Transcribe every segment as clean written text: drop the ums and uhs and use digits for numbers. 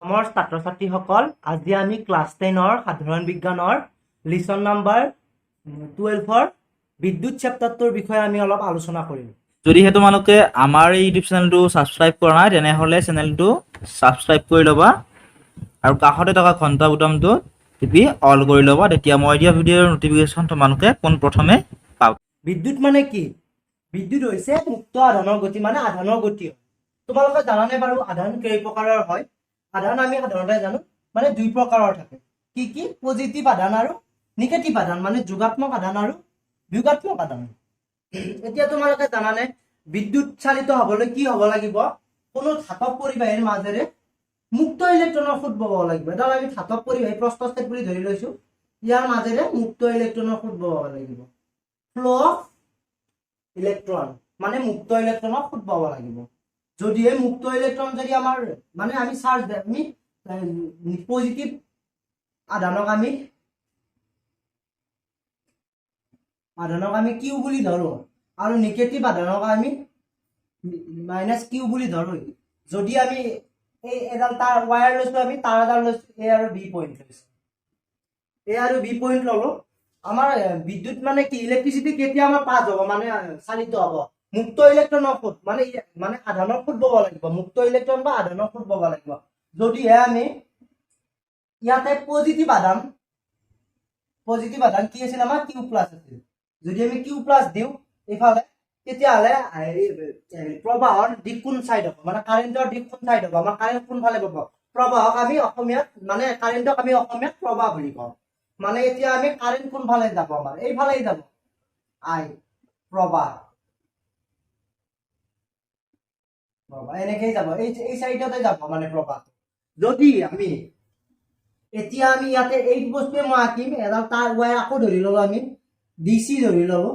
আমাৰ ছাত্ৰ ছাত্ৰীসকল আজি আমি ক্লাছ 10ৰ সাধাৰণ বিজ্ঞানৰ লিচন নাম্বাৰ 12ৰ বিদ্যুৎ চেপ্টাৰটোৰ বিষয়ে আমি অলপ আলোচনা কৰিম। যদিহে তোমালোকে আমাৰ এই ইউটিউব চেনেলটো ছাবস্ক্ৰাইব কৰা নাই তেনেহ'লে চেনেলটো ছাবস্ক্ৰাইব কৰি ল'বা আৰু কাষতে থকা ঘণ্টা বুটামটো টিপি অল কৰি ল'বা, তেতিয়া মই দিয়া ভিডিঅ'ৰ নটিফিকেশ্যন তোমালোকে পোনপ্ৰথমে পাবা। বিদ্যুৎ মানে কি? বিদ্যুৎ হৈছে মুক্ত আধানৰ গতি, মানে আধানৰ গতি। তোমালোকে জানানে বাৰু আধান কেই প্ৰকাৰৰ হয়? আধান আমি সাধাৰণতে জানো মানে দুই প্ৰকাৰৰ থাকে। কি কি? পজিটিভ আধান আৰু নিগেটিভ আধান, মানে যোগাত্মক আধান আৰু বিয়োগাত্মক আধান। এতিয়া তোমালোকে জানানে বিদ্যুৎ চালিত হবলৈ কি হব লাগিব? কোনো ধাতব পৰিবাহীৰ মাজেৰে মুক্ত ইলেক্ট্ৰনৰ সোঁত বব লাগিব। এডাল আমি ধাতব পৰিবাহী প্ৰস্থছেদ বুলি ধৰি লৈছো, ইয়াৰ মাজেৰে মুক্ত ইলেক্ট্ৰনৰ সোঁত বব লাগিব। ফ্লো অফ ইলেক্ট্ৰন মানে মুক্ত ইলেক্ট্ৰনৰ সোঁত বব লাগিব। যদিহে মুক্ত ইলেক্ট্ৰন যদি আমাৰ মানে আমি চাৰ্জ আমি পজিটিভ আধানক আমি কিউ বুলি ধৰো আৰু নিগেটিভ আধানক আমি মাইনাছ কিউ বুলি ধৰো। যদি আমি এই এডাল তাৰ ওয়াৰ লৈছো, আমি তাৰ এডাল লৈছো, এ আৰু বি পইণ্ট লৈছো, এ আৰু বি পইণ্ট ললো। আমাৰ বিদ্যুৎ মানে কি? ইলেক্ট্ৰিচিটি কেতিয়া আমাৰ পাছ হ'ব মানে চালিত হ'ব? মুক্ত ইলেক্ট্ৰনৰ সোঁত মানে আধানৰ সোঁত বব লাগিব, মুক্ত ইলেক্ট্ৰন বা আধানৰ সোঁত বব লাগিব। যদিহে আমি ইয়াতে পজিটিভ আধান কি আছিল? আমাৰ কিউ প্লাছ আছিল। যদি আমি কিউ প্লাছ দিওঁ এইফালে, তেতিয়াহ'লে প্ৰবাহৰ দিশ কোন চাইড হ'ব, মানে কাৰেণ্টৰ দিশ কোন চাইড হ'ব? আমাৰ কাৰেণ্ট কোনফালে পাব? প্ৰবাহক আমি অসমীয়াত মানে কাৰেণ্টক আমি অসমীয়াত প্ৰবাহ বুলি কওঁ। মানে এতিয়া আমি কাৰেণ্ট কোনফালে যাব? আমাৰ এইফালেই যাব, আই প্ৰবাহ এনেকেই যাব, এই চাইডতে যাব মানে প্ৰবাহ। যদি আমি এতিয়া আমি ইয়াতে এই বস্তুৱে মই আঁকিম, এডাল তাৰ ৱাই আকৌ ধৰি ললো, আমি ডিচি ধৰি ললো।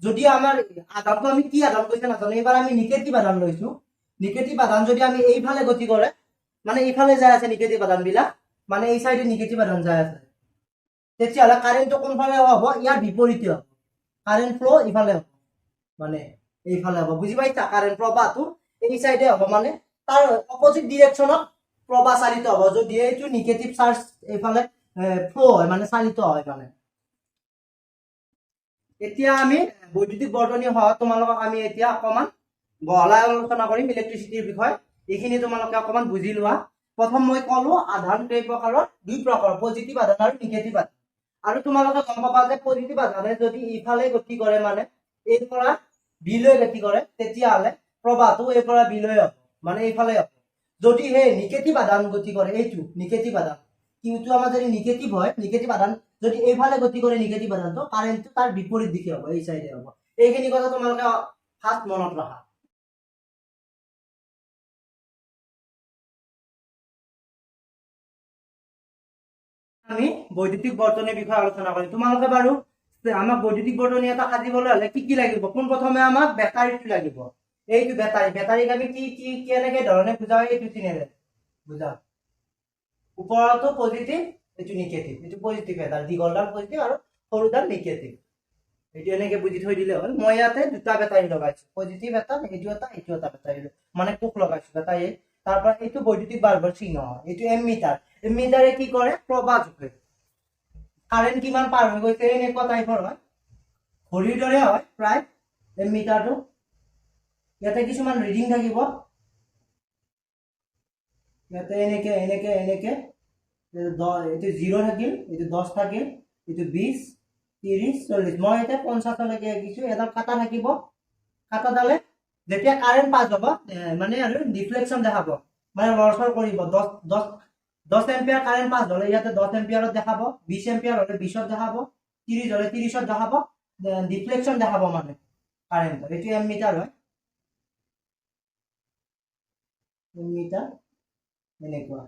যদি আমাৰ আধানটো আমি কি আধান কৈছে নাজানো, এইবাৰ আমি নিগেটিভ আধান লৈছো। নিগেটিভ আধান যদি আমি এইফালে গতি কৰে, মানে এইফালে যাই আছে নিগেটিভ আধান বিলাক, মানে এই চাইডে নিগেটিভ আধান যাই আছে, তেতিয়াহ'লে কাৰেণ্টটো কোনফালে হ'ব? ইয়াৰ বিপৰীতে হ'ব। কাৰেণ্ট ফ্লো ইফালে হ'ব, মানে এইফালে হ'ব। বুজি পাইছা? কাৰেণ্ট প্ৰবাহটো এই চাইডে হ'ব, মানে তাৰ অপজিট ডিৰেকশ্যনত প্ৰবাহ চালিত হ'ব। যদি এইটো নিগেটিভ চাৰ্জ এইফালে ফ্লো হয়, মানে চালিত হয়। মানে এতিয়া আমি বৈদ্যুতিক বৰ্তনীৰ সহায়ত তোমালোকক আমি এতিয়া অকমান বহলাই আলোচনা কৰিম ইলেক্ট্ৰিচিটিৰ বিষয়ে। এইখিনি তোমালোকে অকমান বুজি লোৱা। প্ৰথম মই কলো আধান কেই প্ৰকাৰৰ? দুই প্ৰকাৰ, পজিটিভ আধান আৰু নিগেটিভ আধান। আৰু তোমালোকে গম পাবা যে পজিটিভ আধানে যদি ইফালে গতি কৰে, মানে এৰ পৰা বি লৈ গতি কৰে, তেতিয়াহ'লে প্ৰবাহটো এৰ পৰা বি লৈ হ'ব, মানে এইফালে হ'ব। যদি সেই নিগেটিভ আধান গতি কৰে, এইটো নিগেটিভ আধান, কিউটো আমাৰ যদি নিগেটিভ হয়, নিগেটিভ আধান যদি এইফালে গতি কৰে নিগেটিভ আধানটো, কাৰেণ্টটো তাৰ বিপৰীত দিশে হ'ব, এই চাইডে হ'ব। এইখিনি কথা তোমালোকে ফাৰ্ষ্ট মনত ৰাখা। আমি বৈদ্যুতিক বৰ্তনীৰ বিষয়ে আলোচনা কৰিম। তোমালোকে বাৰু আমাক বৈদ্যুতিক বৰ্তনী এটা সাজিবলৈ হলে কি কি লাগিব? পোনপ্ৰথমে আমাক বেটাৰীটো লাগিব। এইটো বেটাৰীক আমি কি কি কেনেকে ধৰণে বুজাও? এইটো চিনেৰে বুজাও। ওপৰতো পজিটিভ, এইটো নিগেটিভ, এইটো পজিটিভ এডাল, দীঘলডাল পজিটিভ আৰু সৰুডাল নিগেটিভ। এইটো এনেকে বুজি থৈ দিলে হ'ল। মই ইয়াতে দুটা বেটাৰী লগাইছো, পজিটিভ এটা, এইটো এটা বেটাৰী, মানে কোক লগাইছো বেটাৰী। তাৰ পৰা এইটো বৈদ্যুতিক বাল্বৰ চিহ্ন হয়। এইটো এমিটাৰ, এমিটাৰে কি কৰে? প্ৰবাহ জোখে, কাৰেণ্ট কিমান পাৰ হৈ গৈছে এনেকুৱা টাইপৰ হয়, ঘড়ীৰ দৰে হয় প্ৰায় এমিটাৰটো। ইয়াতে কিছুমান ৰিডিং থাকিব, ইয়াতে এনেকে এনেকে এনেকে, এইটো 0 থাকিল, এইটো 10 থাকিল, এইটো 20, 30, 40, মই এতিয়া 50লৈকে আঁকিছো। এডাল কাটা থাকিব, কাটাডালে যেতিয়া কাৰেণ্ট পাছ হ'ব মানে আৰু ডিফ্লেকশ্যন দেখাব, মানে লৰচৰ কৰিব। 10 এম্পিয়াৰ কাৰেণ্ট পাছ হ'লে ইয়াতে 10 এম্পিয়াৰত দেখাব, 20 এম্পিয়াৰ হ'লে 20ত দেখাব, 30 হ'লে 30ত দেখাব, ডিফ্লেকশ্যন দেখাব মানে কাৰেণ্ট। এইটো এমিটাৰ হয়, এমিটাৰ এনেকুৱা।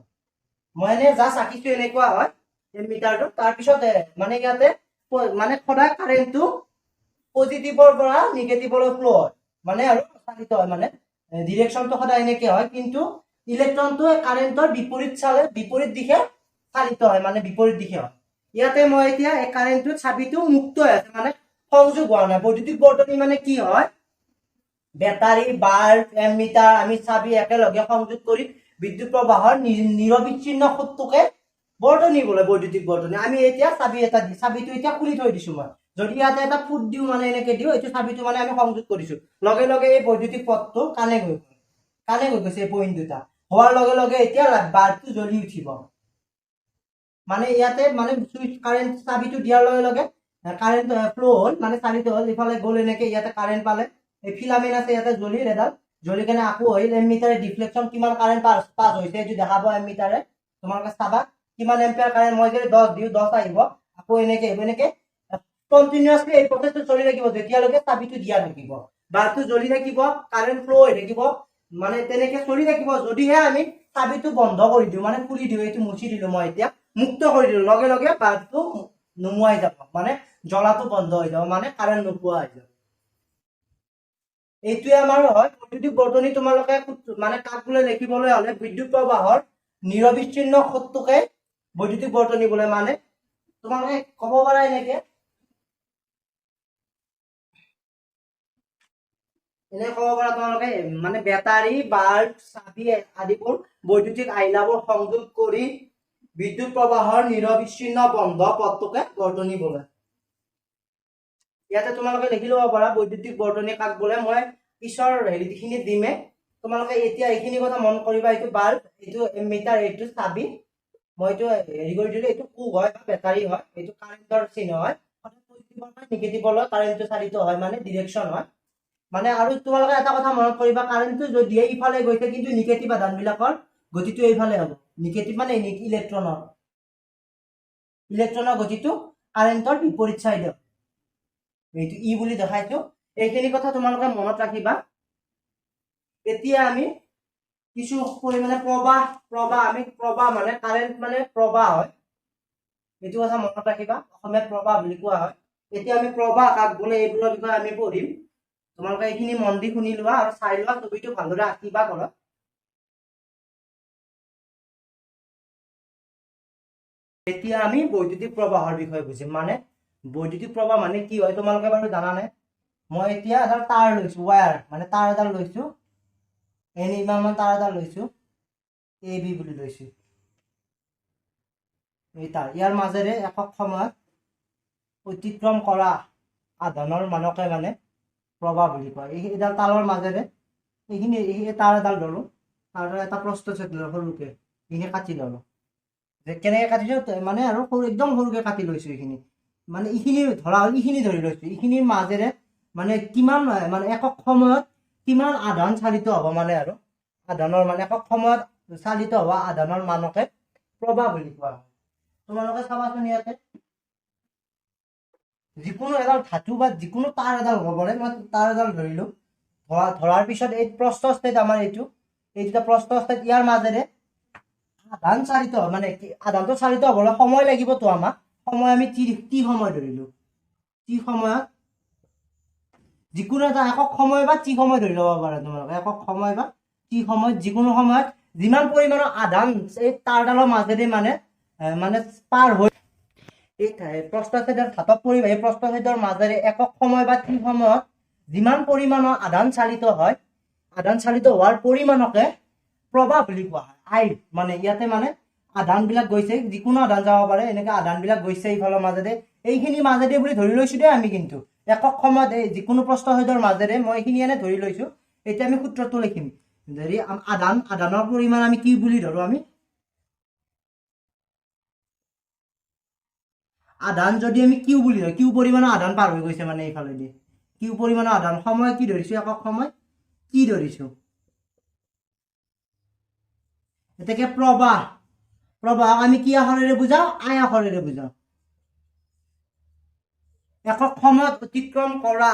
মই এনে জাষ্ট আঁকিছো, এনেকুৱা হয় এমিটাৰটো। তাৰপিছত মানে ইয়াতে মানে সদায় কাৰেণ্টটো পজিটিভৰ পৰা নিগেটিভলৈ ফ্লো হয়, মানে আৰু চালিত হয়, মানে ডিৰেকশ্যনটো সদায় এনেকে হয়। কিন্তু ইলেক্ট্ৰনটো কাৰেণ্টৰ বিপৰীত চালে বিপৰীত দিশে চালিত হয়, মানে বিপৰীত দিশে হয়। ইয়াতে মই এতিয়া এই কাৰেণ্টটোৰ চাবিটো মুক্ত হৈ আছে, মানে সংযোগ হোৱা নাই। বৈদ্যুতিক বৰ্তনী মানে কি হয়? বেটাৰী, বাল্ব, এমিটাৰ আমি চাবি একেলগে সংযোগ কৰি বিদ্যুৎ প্ৰবাহৰ নিৰবিচ্ছিন্ন সোঁতটোকে বৰ্তনী বোলে, বৈদ্যুতিক বৰ্তনী। আমি এতিয়া চাবি এটা দি চাবিটো এতিয়া খুলি থৈ দিছো মই। যদি ইয়াতে এটা ফুট দিওঁ মানে এনেকে দিওঁ, এইটো চাবিটো মানে আমি সংযোগ কৰিছো, লগে লগে এই বৈদ্যুতিক পথটো কানেক্ট হৈ গৈছে এই পইণ্ট দুটা হোৱাৰ লগে লগে এতিয়া বাল্বটো জ্বলি উঠিব। মানে ইয়াতে মানে সুইচ কাৰেণ্ট চাবিটো দিয়াৰ লগে লগে কাৰেণ্ট ফ্ল' হ'ল, মানে চাবিটো হ'ল ইফালে গ'ল, এনেকে ইয়াতে কাৰেণ্ট পালে, এই ফিলামেণ্ট আছে ইয়াতে জ্বলিল এডাল, জ্বলি কেনে আকৌ আহিল। এমিটাৰে ডিফ্লেকশ্যন কিমান কাৰেণ্ট পাছ হৈছে এইটো দেখাব এমিটাৰে, তোমালোকে চাবা কিমান এম্পিয়াৰ কাৰেণ্ট। মই যদি 10 দিওঁ 10 আহিব, আকৌ এনেকে আহিব, এনেকে কণ্টিনিউৱাছলি এই প্ৰচেছটো চলি থাকিব যেতিয়ালৈকে চাবিটো দিয়া থাকিব। বাল্বটো জ্বলি থাকিব, কাৰেণ্ট ফ্ল' হৈ থাকিব, মানে তেনেকে চলি থাকিব। যদিহে আমি চাবিটো বন্ধ কৰি দিওঁ, মানে খুলি দিওঁ, এইটো মুচি দিলো মই এতিয়া, মুক্ত কৰি দিলো, লগে লগে বাল্বটো নুমুৱাই যাব, মানে জ্বলাটো বন্ধ হৈ যাব, মানে কাৰেণ্ট নোপোৱা হৈ যাব। এইটোৱে আমাৰ হয় বৈদ্যুতিক বৰ্তনী। তোমালোকে মানে কাক বোলে লিখিবলৈ হলে বিদ্যুৎ প্ৰবাহৰ নিৰবিচ্ছিন্ন সোঁতটোকে বৈদ্যুতিক বৰ্তনী বোলে। মানে তোমালোকে কব পাৰা এনেকে, ক'ব পাৰা তোমালোকে, মানে বেটাৰী, বাল্ব, চাবি আদিবোৰ বৈদ্যুতিক আহিলাবোৰ সংযোগ কৰি বিদ্যুৎ প্ৰবাহৰ নিৰবিচ্ছিন্ন বন্ধ পথটোকে বৰ্তনী বোলে। ইয়াতে তোমালোকে লিখি ল'ব পাৰা বৈদ্যুতিক বৰ্তনী কাক বোলে। মই পিছৰ হেৰিখিনি দিমে, তোমালোকে এতিয়া এইখিনি কথা মন কৰিবা। এইটো বাল্ব, এইটো মিটাৰ, এইটো চাবি, মই এইটো হেৰি কৰি দিলো, এইটো কুক হয় বা বেটাৰী হয়, এইটো কাৰেণ্টৰ চিহ্ন হয়, নিগেটিভলৈ কাৰেণ্টটো চালিত হয়, মানে ডিৰেকশ্যন হয়। মানে আৰু তোমালোকে এটা কথা মনত কৰিবা, কাৰেণ্টটো যদিহে ইফালে গৈছে কিন্তু নিগেটিভ আধান বিলাকৰ গতিটো এইফালে হ'ব। নিগেটিভ মানে ইলেক্ট্ৰনৰ গতিটো কাৰেণ্টৰ বিপৰীত চাইডে, এইটো ই বুলি দেখাইছো। এইখিনি কথা তোমালোকে মনত ৰাখিবা। এতিয়া আমি কিছু পৰিমাণে প্ৰবাহ মানে কাৰেণ্ট মানে প্ৰবাহ হয়, এইটো কথা মনত ৰাখিবা। অসমীয়াত প্ৰবাহ বুলি কোৱা হয়। এতিয়া আমি প্ৰবাহ কাক বোলে এইবোৰৰ বিষয়ে আমি পঢ়িম। তোমালোকে এইখিনি মন দি শুনি লোৱা আৰু চাই লোৱা, ছবিটো ভালদৰে আঁকিবা ঘৰত। এতিয়া আমি বৈদ্যুতিক প্ৰবাহৰ বিষয়ে বুজিম। মানে বৈদ্যুতিক প্ৰবাহ মানে কি হয় তোমালোকে বাৰু জানানে? মই এতিয়া এডাল তাঁৰ লৈছো, ৱায়াৰ মানে তাঁৰ এডাল লৈছো, ইমান তাঁৰ এডাল লৈছো, AB বুলি লৈছো, এই তাঁৰ, ইয়াৰ মাজেৰে একক সময়ত অতিক্ৰম কৰা আধানৰ মানকে মানে প্ৰবাহ বুলি কয়। এইডাল তাঁৰৰ মাজেৰে এইখিনি তাঁৰ এডাল ধৰো, তাঁৰৰ এটা প্ৰস্থচ্ছেদ সৰুকে এইখিনি কাটি ললো। যে কেনেকে কাটিছো মানে আৰু সৰু, একদম সৰুকে কাটি লৈছো এইখিনি, মানে এইখিনি ধৰা হ'ল, এইখিনি ধৰি লৈছো, এইখিনিৰ মাজেৰে মানে কিমান মানে একক সময়ত কিমান আধান চালিত হ'ব, মানে আৰু আধানৰ মানে একক সময়ত চালিত হোৱা আধানৰ মানকে প্ৰবাহ বুলি কোৱা হয়। তোমালোকে চাবাচোন ইয়াতে যিকোনো এডাল ধাতু বা যিকোনো তাঁৰ এডাল হ'ব পাৰে, মই তাঁৰ এডাল ধৰিলো, ধৰাৰ পিছত এই প্ৰস্থচ্ছেদ, আমাৰ এইটো দুটা প্ৰস্থচ্ছেদ, ইয়াৰ মাজেৰে আধান চালিত হয়, মানে আধানটো চালিত হবলৈ সময় লাগিবতো আমাক, সময় আমি টি সময় ধৰিলো, টি সময়ত যিকোনো এটা একক সময় বা টি সময় ধৰি ল'ব পাৰা তোমালোকে, একক সময় বা টি সময়ত যিকোনো সময়ত যিমান পৰিমাণৰ আধান এই তাঁৰডালৰ মাজেদি মানে পাৰ হৈ এই প্ৰস্থচ্ছেদৰ ধাতব পৰিবাহী, এই প্ৰস্থচ্ছেদৰ মাজেৰে একক সময় বা টি সময়ত যিমান পৰিমাণৰ আধান চালিত হয়, আধান চালিত হোৱাৰ পৰিমাণকে প্ৰবাহ বুলি কোৱা হয়। মানে ইয়াতে মানে আধান বিলাক গৈছে, যিকোনো আধান যাব পাৰে, এনেকে আধান বিলাক গৈছে এইফালৰ মাজেৰে, এইখিনি মাজেদি বুলি ধৰি লৈছো দেই আমি, কিন্তু একক সময়ত এই যিকোনো প্ৰস্থচ্ছেদৰ মাজেৰে মই এইখিনি এনে ধৰি লৈছো। এতিয়া আমি সূত্ৰটো লিখিম, ধৰি আধানৰ পৰিমাণ আমি কি বুলি ধৰো, আমি আধান যদি আমি কিউ বুলি ধৰো, কিউ পৰিমাণৰ আধান পাৰ হৈ গৈছে, মানে এইফালেদি কিউ পৰিমাণৰ আধান, সময় কি ধৰিছো, একক সময় কি ধৰিছো। এতেকে প্ৰবাহক আমি কি আখৰেৰে বুজাও, আই আখৰেৰে বুজাও। একক সময়ত অতিক্ৰম কৰা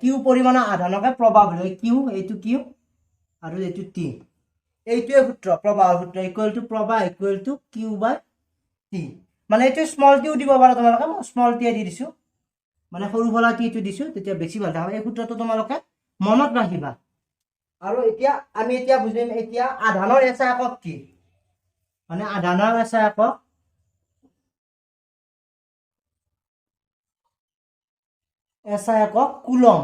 কিউ পৰিমাণৰ আধানকে প্ৰবাহ বুলি কয়। কিউ, এইটো কিউ আৰু এইটো টি, এইটোৱে সূত্ৰ, প্ৰবাহৰ সূত্ৰ ইকুৱেল টু প্ৰবাহ equal to Q by T. মানে এইটো স্মল টিও দিব পাৰা তোমালোকে, মই স্মল টি দি দিছো, মানে সৰু ফলা টিটো দিছো, তেতিয়া বেছি ভাল দেখা। এই সূত্ৰটো তোমালোকে মনত ৰাখিবা। আৰু আমি এতিয়া বুজিম এতিয়া আধানৰ এচা একক কি, মানে আধানৰ এচা একক কুলম।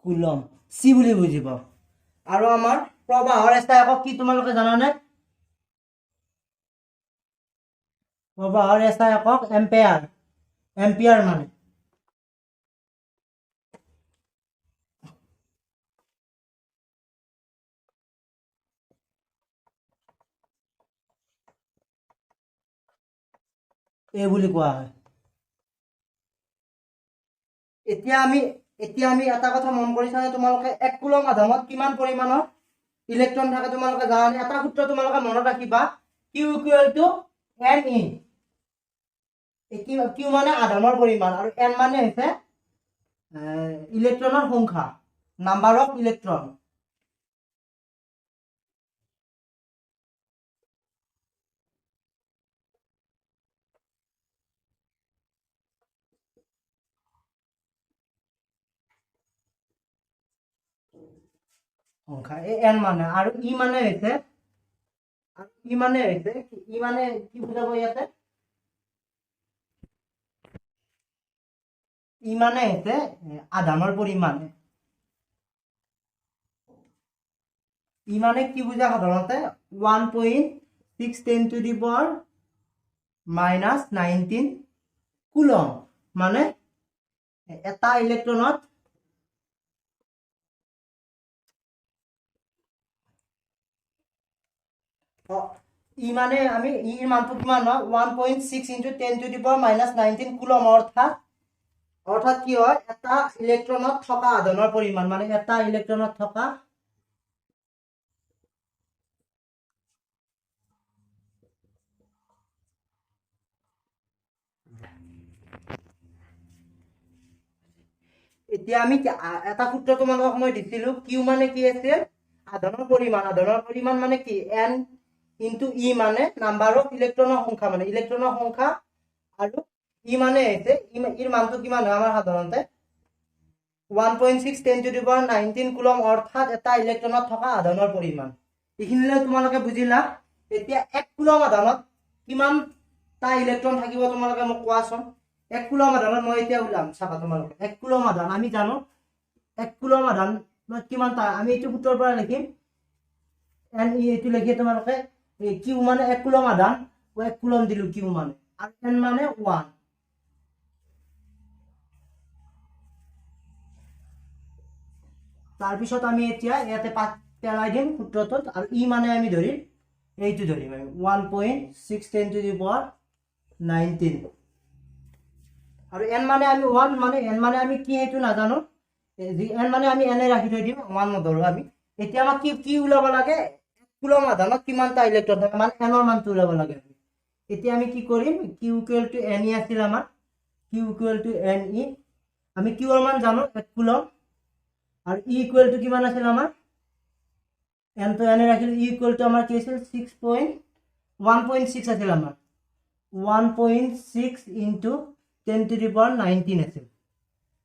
কুলম চি বুলি বুজিব আৰু আমাৰ প্ৰবাহৰ SI একক কি তোমালোকে জানানে প্ৰবাহৰ SI একক এম্পিয়াৰ মানে এই বুলি কোৱা হয় এতিয়া আমি এটা কথা মন কৰিছানে তোমালোকে 1 কুলম আধানত কিমান পৰিমাণৰ ইলেক্ট্ৰন থাকে তোমালোকে জানানে এটা সূত্ৰ তোমালোকে মনত ৰাখিবা Q = Ne Q মানে আধানৰ পৰিমাণ আৰু N মানে হৈছে ইলেক্ট্ৰনৰ সংখ্যা নাম্বাৰ অফ ইলেক্ট্ৰন সংখ্যা এই N মানে আৰু E মানে হৈছে কি বুজাব ইয়াতে ই মানে হৈছে আধানৰ পৰিমাণ ই মানে কি বুজা সাধাৰণতে 1.6 × 10⁻⁹ কুলম মানে এটা ইলেক্ট্ৰনত ই মানে আমি ইৰ মানটো কিমান হয় 1.6 × 10⁻⁹ কুলম অৰ্থাৎ কি হয় এটা ইলেক্ট্ৰনত থকা আধানৰ পৰিমাণ মানে এটা ইলেক্ট্ৰনত থকা এতিয়া আমি এটা সূত্ৰ তোমালোকক মই দিছিলো কিউ মানে কি আছিল আধানৰ পৰিমাণ মানে কি N * E মানে নাম্বাৰ অফ ইলেক্ট্ৰনৰ সংখ্যা মানে ইলেক্ট্ৰনৰ সংখ্যা আৰু ই মানে হৈছে ইৰ মানটো কিমান হয় আমাৰ সাধাৰণতে 1.6 × 10⁻⁹ কুলম অৰ্থাৎ এটা ইলেক্ট্ৰনত থকা আধানৰ পৰিমাণ এইখিনিলৈ তোমালোকে বুজিলা এতিয়া 1 কুলম আধানত কিমানটা ইলেক্ট্ৰন থাকিব তোমালোকে মোক কোৱাচোন 1 কুলম আধানত মই এতিয়া ওলাম চাবা তোমালোকে 1 কুলম আধান আমি জানো 1 কুলম আধান কিমানটা আমি এইটো সূত্ৰৰ পৰা লিখিম Ne এইটো লিখি তোমালোকে Q মানে 1 কুলম আধান 1 কুলম দিলো Q মানে আৰু N মানে 1 তাৰপিছত আমি এতিয়া ইয়াতে পেলাই দিম সূত্ৰটোত আৰু ই মানে আমি ধৰিম এইটো ধৰিম আমি 1.6 × 10⁻⁹ আৰু N মানে আমি 1 মানে N মানে আমি কি এইটো নাজানো N মানে আমি এনে ৰাখি থৈ দিম 1 নধৰো আমি এতিয়া আমাক কি ওলাব লাগে কুলম আধানত কিমানটা ইলেক্ট্ৰন থাকে মানে N ৰ মানটো ওলাব লাগে এতিয়া আমি কি কৰিম Q = Ne আছিল আমাৰ Q = Ne আমি Q ৰ মান জানো 1 কুলম আৰু E = কিমান আছিল আমাৰ N তো এনে ৰাখিলো E = আমাৰ কি আছিল 1.6 আছিল আমাৰ 1.6 × 10⁻⁹ আছিল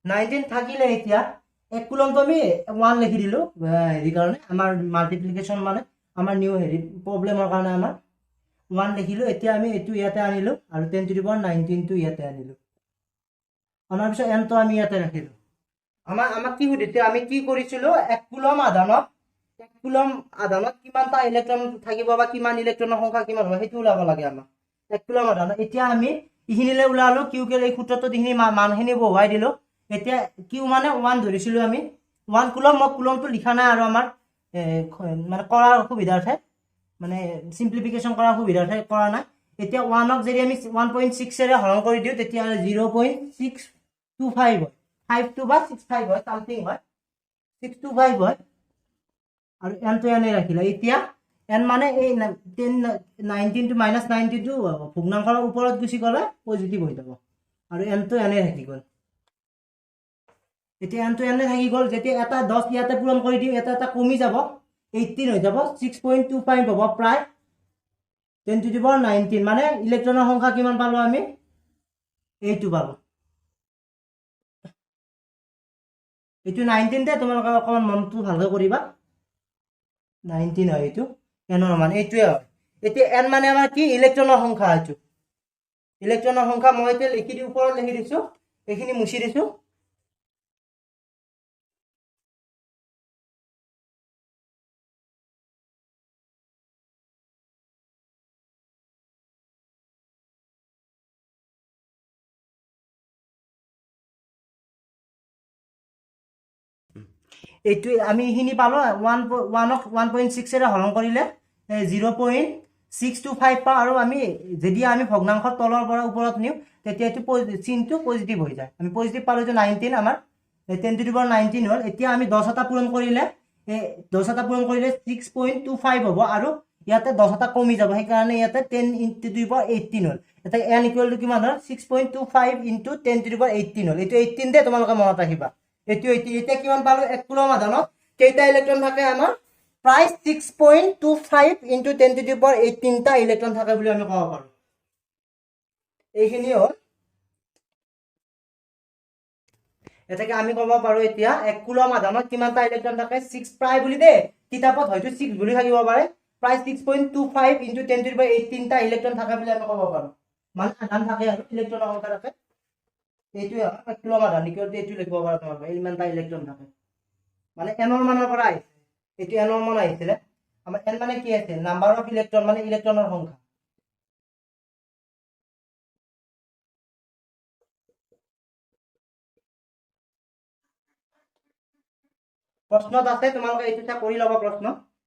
19 থাকিলে এতিয়া 1 কুলম তো আমি 1 লিখি দিলো হেৰি কাৰণে আমাৰ মাল্টিপ্লিকেশন মানে আমাৰ নিউ হেৰি প্ৰবলেমৰ কাৰণে আমাৰ 1 লিখিলো এতিয়া আমি এটো ইয়াতে আনিলো আৰু 10⁻⁹ টো ইয়াতে আনিলো অনাৰ পিছত N তো আমি ইয়াতে ৰাখিলো আমাক কি সুধিছে আমি কি কৰিছিলো 1 কুলম আধানত কিমানটা ইলেক্ট্ৰন থাকিব বা কিমান ইলেক্ট্ৰনৰ সংখ্যা কিমান হ'ব সেইটো ওলাব লাগে আমাক 1 কুলম আধানত এতিয়া আমি ইখিনিলে ওলালো কিউ কে এই সূত্ৰটোত ইখিনি মানখিনি বহুৱাই দিলো এতিয়া কিউ মানে 1 ধৰিছিলো আমি 1 কুলম মই কুলমটো লিখা নাই আৰু আমাৰ মানে কৰাৰ সুবিধাৰ্থে মানে সিম্পলিফিকেশন কৰাৰ সুবিধাৰ্থে কৰা নাই এতিয়া 1 ক যদি আমি 1.6 এৰে হৰণ কৰি দিও তেতিয়া 0.625 হয় 52 বা 65 হয় সামথিং হয় 625 হয় আৰু N তো এনে ৰাখিলা এতিয়া N মানে এই 19 to -19 টো ভগ্নাংশৰ ওপৰত গুচি গলে পজিটিভ হৈ যাব আৰু N তো এনে থাকি গল এতিয়া N তো এনে থাকি গল যেতিয়া এটা 10 ইয়াতে পূৰণ কৰি দিও এটা কমি যাব 18 হৈ যাব 6.25 হ'ব প্ৰায় 10⁻⁹ মানে ইলেক্ট্ৰনৰ সংখ্যা কিমান পালো আমি এইটো পালো এইটো 19 তে তোমালোকে অকমান মনটো ভালকৈ কৰিবা 19 হয় এইটো N ৰ মান এইটোৱে হয় এতিয়া N মানে আমাৰ কি ইলেক্ট্ৰনৰ সংখ্যা এইটো ইলেক্ট্ৰনৰ সংখ্যা মই এতিয়া লিখি দি ওপৰত লিখি দিছো এইখিনি মুছি দিছো এইটো আমি এইখিনি পালো 1.6 এৰে হৰণ কৰিলে 0.625 পাওঁ আৰু আমি যদি আমি ভগ্নাংশ তলৰ পৰা ওপৰত নিওঁ তেতিয়া এইটো চিনটো পজিটিভ হৈ যায় আমি পজিটিভ পালো যে 19 আমাৰ 10 to the power 19 হ'ল এতিয়া আমি 10 টা পূৰণ কৰিলে 10 টা পূৰণ কৰিলে 6.25 হ'ব আৰু ইয়াতে 10 টা কমি যাব সেইকাৰণে ইয়াতে 10 into the power 18 হ'ল এটা n ইকুৱেল টু কিমান হ'ল 6.25 into 10 to the power 18 হ'ল এইটো 18 দে তোমালোকে মনত ৰাখিবা এইটো এতিয়া কিমান পালো 1 কুলম আধানত কেইটা ইলেক্ট্ৰন থাকে আমাৰ প্ৰায় 6.25 into 10 to the power 18 টা ইলেক্ট্ৰন থাকে বুলি আমি ক'ব পাৰো এইখিনি হ'ল এটাকে আমি ক'ব পাৰো এতিয়া 1 কুলম আধানত কিমানটা ইলেক্ট্ৰন থাকে 6 প্ৰায় বুলি দে কিতাপত হয়তো 6 বুলি থাকিব পাৰে প্ৰায় 6.25 into 10 to the power 18 টা ইলেক্ট্ৰন থাকে বুলি আমি ক'ব পাৰো মানে আধান থাকে আৰু ইলেক্ট্ৰন সংখ্যা থাকে এইটোৱে 1 কুলম আধান নিকট এইটো লিখিব পাৰা তোমালোকে ইমানটা ইলেক্ট্ৰন থাকে মানে n ৰ মানৰ পৰা আহিছে এইটো n ৰ মান আহিছিলে আমাৰ n মানে কি আছে নাম্বাৰ অফ ইলেক্ট্ৰন মানে ইলেক্ট্ৰনৰ সংখ্যা প্ৰশ্নত আছে তোমালোকে এইটো কৰি ল'বা প্ৰশ্ন